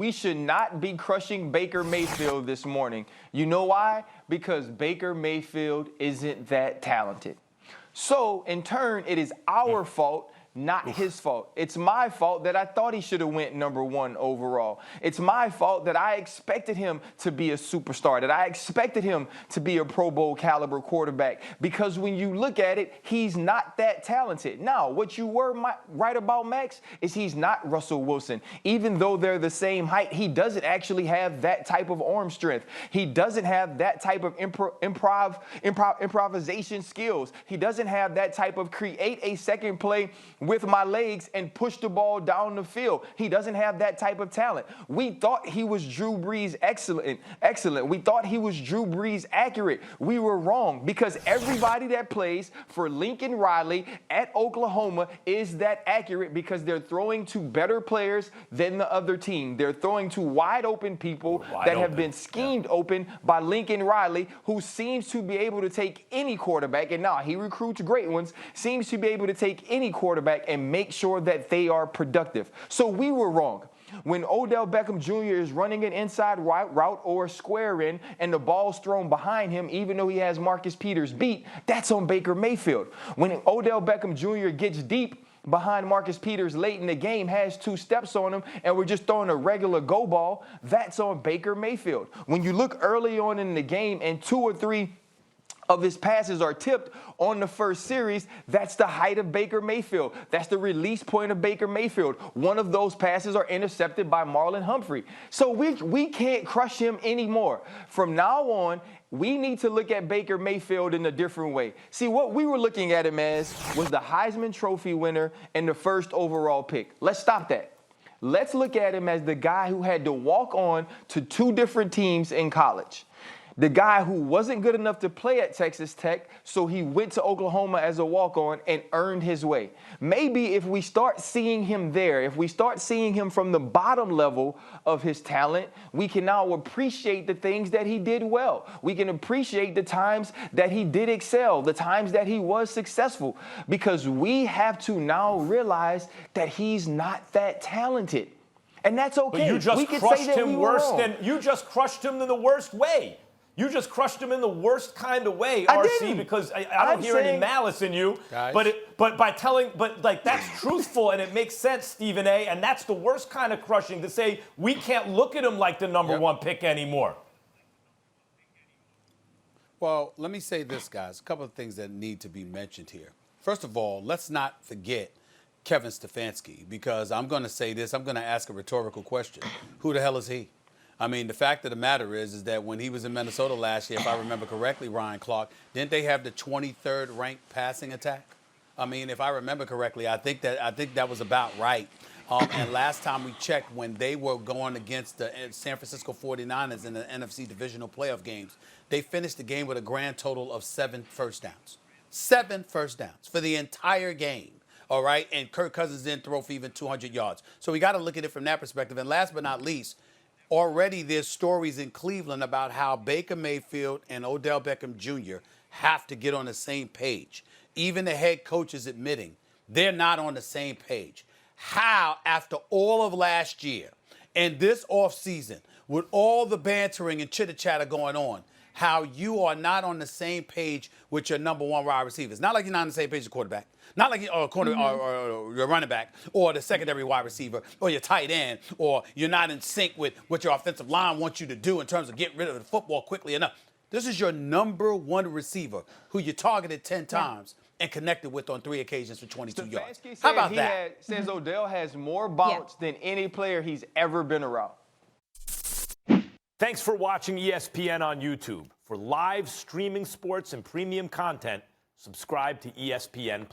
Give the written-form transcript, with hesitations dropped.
We should not be crushing Baker Mayfield this morning. You know why? Because Baker Mayfield isn't that talented. So, in turn, it is our fault, not his fault. It's my fault that I thought he should have went #1 overall. It's my fault that I expected him to be a superstar, that I expected him to be a Pro Bowl caliber quarterback. Because when you look at it, he's not that talented. Now, what you were right about Max is he's not Russell Wilson. Even though they're the same height, he doesn't actually have that type of arm strength. He doesn't have that type of improvisation skills. He doesn't have that type of create a second play with my legs and push the ball down the field. He doesn't have that type of talent. We thought he was Drew Brees excellent. We thought he was Drew Brees accurate. We were wrong because everybody that plays for Lincoln Riley at Oklahoma is that accurate because they're throwing to better players than the other team. They're throwing to wide open people that have been schemed open by Lincoln Riley, who seems to be able to take any quarterback, and now he recruits great ones, seems to be able to take any quarterback and make sure that they are productive. So we were wrong. When Odell Beckham Jr. is running an inside route or a square in and the ball's thrown behind him, even though he has Marcus Peters beat, that's on Baker Mayfield. When Odell Beckham Jr. gets deep behind Marcus Peters late in the game, has 2 steps on him, and we're just throwing a regular go ball, that's on Baker Mayfield. When you look early on in the game and 2 or 3 of his passes are tipped on the first series, that's the height of Baker Mayfield. That's the release point of Baker Mayfield. One of those passes are intercepted by Marlon Humphrey. So we can't crush him anymore. From now on, we need to look at Baker Mayfield in a different way. See, what we were looking at him as was the Heisman Trophy winner and the first overall pick. Let's stop that. Let's look at him as the guy who had to walk on to 2 different teams in college. The guy who wasn't good enough to play at Texas Tech, so he went to Oklahoma as a walk-on and earned his way. Maybe if we start seeing him there, if we start seeing him from the bottom level of his talent, we can now appreciate the things that he did well. We can appreciate the times that he did excel, the times that he was successful, because we have to now realize that he's not that talented. And that's okay. But you just crushed him worse than you just crushed him in the worst way. You just crushed him in the worst kind of way, RC, because I don't hear any malice in you. Guys. But that's truthful and it makes sense, Stephen A. And that's the worst kind of crushing, to say we can't look at him like the #1 pick anymore. Well, let me say this, guys. A couple of things that need to be mentioned here. First of all, let's not forget Kevin Stefanski, because I'm going to say this. I'm going to ask a rhetorical question. Who the hell is he? I mean, the fact of the matter is that when he was in Minnesota last year, if I remember correctly, Ryan Clark, didn't they have the 23rd ranked passing attack? I mean, if I remember correctly, I think that was about right. And last time we checked, when they were going against the San Francisco 49ers in the NFC divisional playoff games, they finished the game with a grand total of 7 first downs. 7 first downs for the entire game. All right, and Kirk Cousins didn't throw for even 200 yards. So we got to look at it from that perspective. And last but not least, already there's stories in Cleveland about how Baker Mayfield and Odell Beckham Jr. have to get on the same page. Even the head coach is admitting they're not on the same page. How, after all of last year and this offseason, with all the bantering and chitter-chatter going on, how you are not on the same page with your #1 wide receiver? It's not like you're not on the same page as the quarterback. Not like or your running back or the secondary wide receiver or your tight end, or you're not in sync with what your offensive line wants you to do in terms of getting rid of the football quickly enough. This is your #1 receiver who you targeted 10 times and connected with on 3 occasions for 22 yards. How about that? Says Odell has more bounce than any player he's ever been around. Thanks for watching ESPN on YouTube. For live streaming sports and premium content, subscribe to ESPN+.